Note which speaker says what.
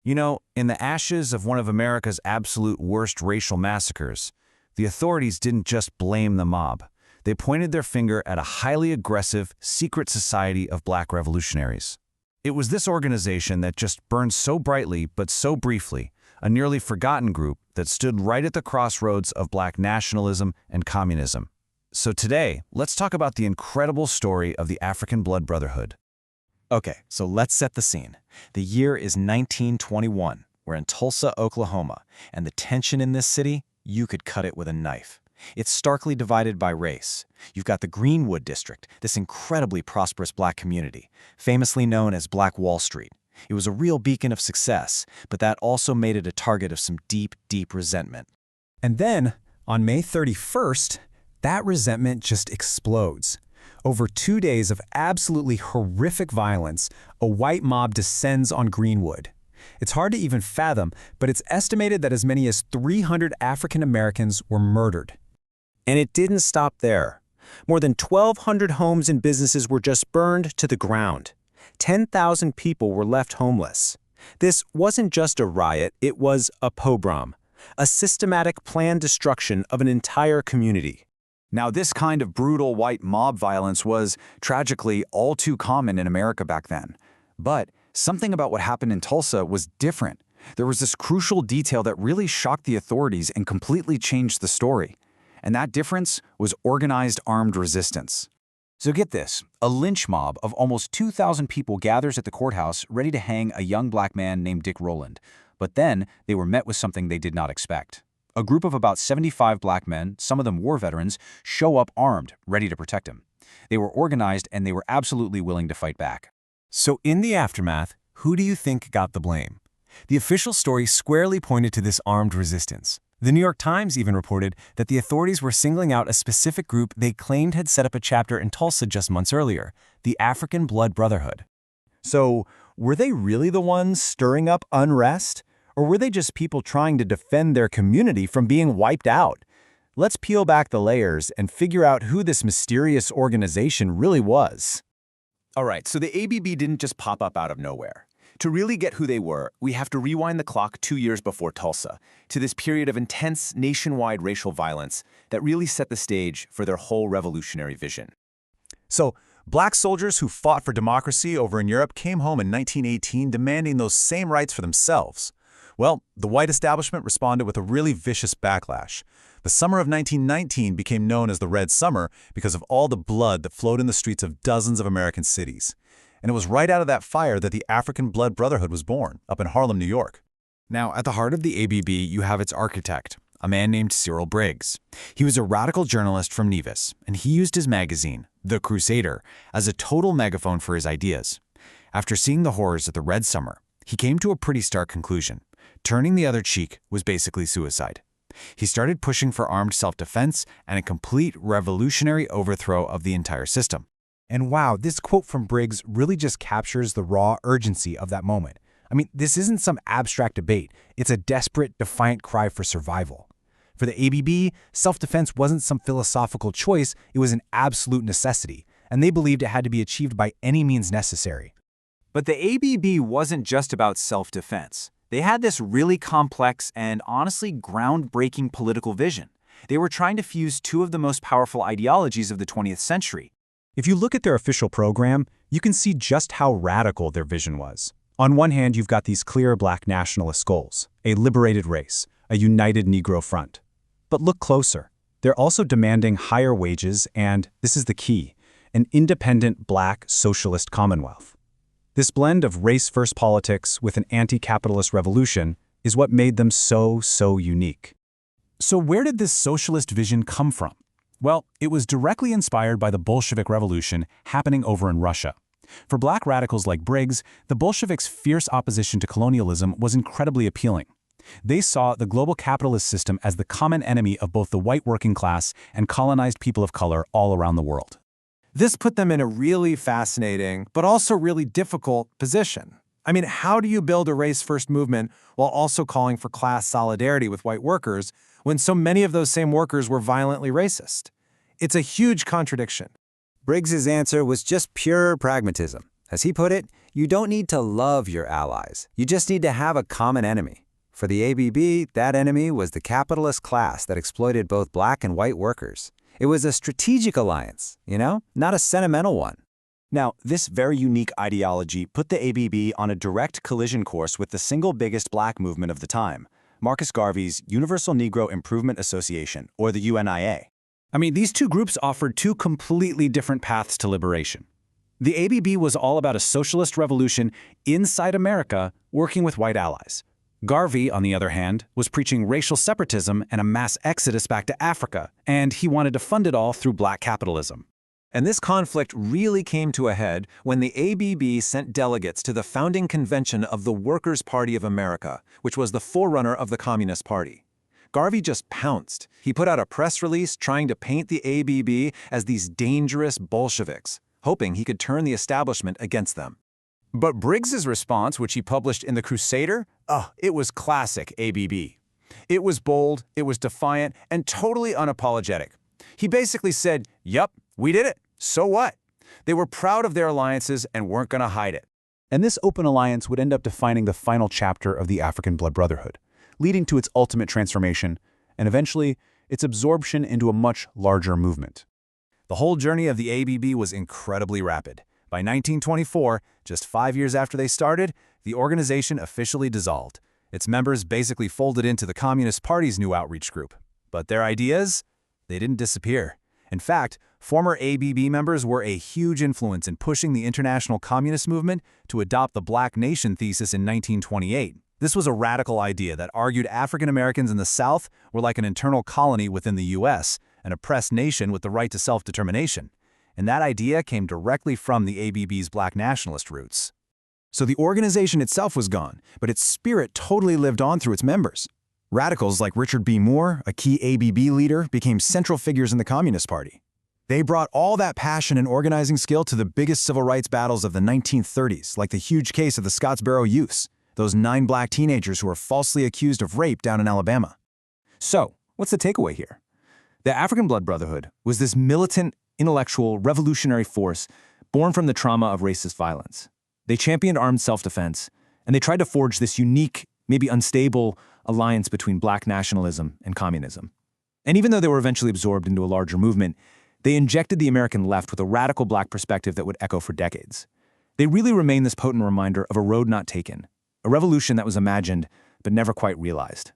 Speaker 1: You know, in the ashes of one of America's absolute worst racial massacres, the authorities didn't just blame the mob. They pointed their finger at a highly aggressive, secret society of black revolutionaries. It was this organization that just burned so brightly but so briefly, a nearly forgotten group that stood right at the crossroads of black nationalism and communism. So today, let's talk about the incredible story of the African Blood Brotherhood.
Speaker 2: Okay, so let's set the scene. The year is 1921. We're in Tulsa, Oklahoma, and the tension in this city, you could cut it with a knife. It's starkly divided by race. You've got the Greenwood district, this incredibly prosperous black community, famously known as Black Wall Street. It was a real beacon of success, but that also made it a target of some deep, deep resentment.
Speaker 3: And then, on May 31st, that resentment just explodes. Over 2 days of absolutely horrific violence, a white mob descends on Greenwood. It's hard to even fathom, but it's estimated that as many as 300 African Americans were murdered.
Speaker 2: And it didn't stop there. More than 1,200 homes and businesses were just burned to the ground. 10,000 people were left homeless. This wasn't just a riot, it was a pogrom, a systematic planned destruction of an entire community.
Speaker 4: Now, this kind of brutal white mob violence was, tragically, all too common in America back then. But something about what happened in Tulsa was different. There was this crucial detail that really shocked the authorities and completely changed the story. And that difference was organized armed resistance. So get this, a lynch mob of almost 2,000 people gathers at the courthouse ready to hang a young black man named Dick Rowland. But then they were met with something they did not expect. A group of about 75 black men, some of them war veterans, show up armed, ready to protect him. They were organized and they were absolutely willing to fight back.
Speaker 3: So in the aftermath, who do you think got the blame? The official story squarely pointed to this armed resistance. The New York Times even reported that the authorities were singling out a specific group they claimed had set up a chapter in Tulsa just months earlier, the African Blood Brotherhood.
Speaker 5: So, were they really the ones stirring up unrest? Or were they just people trying to defend their community from being wiped out? Let's peel back the layers and figure out who this mysterious organization really was.
Speaker 4: All right, so the ABB didn't just pop up out of nowhere. To really get who they were, we have to rewind the clock 2 years before Tulsa, to this period of intense nationwide racial violence that really set the stage for their whole revolutionary vision.
Speaker 5: So, black soldiers who fought for democracy over in Europe came home in 1918 demanding those same rights for themselves. Well, the white establishment responded with a really vicious backlash. The summer of 1919 became known as the Red Summer because of all the blood that flowed in the streets of dozens of American cities. And it was right out of that fire that the African Blood Brotherhood was born, up in Harlem, New York.
Speaker 1: Now, at the heart of the ABB, you have its architect, a man named Cyril Briggs. He was a radical journalist from Nevis, and he used his magazine, The Crusader, as a total megaphone for his ideas. After seeing the horrors of the Red Summer, he came to a pretty stark conclusion. Turning the other cheek was basically suicide. He started pushing for armed self-defense and a complete revolutionary overthrow of the entire system.
Speaker 3: And wow, this quote from Briggs really just captures the raw urgency of that moment. I mean, this isn't some abstract debate. It's a desperate, defiant cry for survival. For the ABB, self-defense wasn't some philosophical choice, it was an absolute necessity, and they believed it had to be achieved by any means necessary.
Speaker 4: But the ABB wasn't just about self-defense. They had this really complex and honestly groundbreaking political vision. They were trying to fuse two of the most powerful ideologies of the 20th century.
Speaker 3: If you look at their official program, you can see just how radical their vision was. On one hand, you've got these clear black nationalist goals, a liberated race, a united Negro front. But look closer. They're also demanding higher wages and, this is the key, an independent black socialist commonwealth. This blend of race-first politics with an anti-capitalist revolution is what made them so unique.
Speaker 6: So where did this socialist vision come from? Well, it was directly inspired by the Bolshevik Revolution happening over in Russia. For black radicals like Briggs, the Bolsheviks' fierce opposition to colonialism was incredibly appealing. They saw the global capitalist system as the common enemy of both the white working class and colonized people of color all around the world.
Speaker 7: This put them in a really fascinating, but also really difficult position. I mean, how do you build a race-first movement while also calling for class solidarity with white workers when so many of those same workers were violently racist? It's a huge contradiction.
Speaker 5: Briggs's answer was just pure pragmatism.
Speaker 8: As he put it, you don't need to love your allies. You just need to have a common enemy. For the ABB, that enemy was the capitalist class that exploited both black and white workers. It was a strategic alliance, not a sentimental one.
Speaker 2: Now, this very unique ideology put the ABB on a direct collision course with the single biggest black movement of the time, Marcus Garvey's Universal Negro Improvement Association, or the UNIA.
Speaker 6: I mean, these two groups offered two completely different paths to liberation. The ABB was all about a socialist revolution inside America working with white allies. Garvey, on the other hand, was preaching racial separatism and a mass exodus back to Africa, and he wanted to fund it all through black capitalism.
Speaker 2: And this conflict really came to a head when the ABB sent delegates to the founding convention of the Workers' Party of America, which was the forerunner of the Communist Party. Garvey just pounced. He put out a press release trying to paint the ABB as these dangerous Bolsheviks, hoping he could turn the establishment against them.
Speaker 4: But Briggs's response, which he published in the Crusader, it was classic ABB. It was bold, it was defiant, and totally unapologetic. He basically said, "Yup, we did it. So what?" They were proud of their alliances and weren't going to hide it.
Speaker 1: And this open alliance would end up defining the final chapter of the African Blood Brotherhood, leading to its ultimate transformation, and eventually its absorption into a much larger movement.
Speaker 5: The whole journey of the ABB was incredibly rapid. By 1924, just 5 years after they started, the organization officially dissolved. Its members basically folded into the Communist Party's new outreach group. But their ideas? They didn't disappear. In fact, former ABB members were a huge influence in pushing the international communist movement to adopt the Black Nation thesis in 1928. This was a radical idea that argued African Americans in the South were like an internal colony within the U.S., an oppressed nation with the right to self-determination. And that idea came directly from the ABB's Black nationalist roots.
Speaker 4: So the organization itself was gone, but its spirit totally lived on through its members. Radicals like Richard B. Moore, a key ABB leader, became central figures in the Communist Party. They brought all that passion and organizing skill to the biggest civil rights battles of the 1930s, like the huge case of the Scottsboro Youths, those 9 black teenagers who were falsely accused of rape down in Alabama. So, what's the takeaway here? The African Blood Brotherhood was this militant, intellectual, revolutionary force born from the trauma of racist violence. They championed armed self-defense, and they tried to forge this unique, maybe unstable, alliance between Black nationalism and communism. And even though they were eventually absorbed into a larger movement, they injected the American left with a radical black perspective that would echo for decades. They really remain this potent reminder of a road not taken, a revolution that was imagined but never quite realized.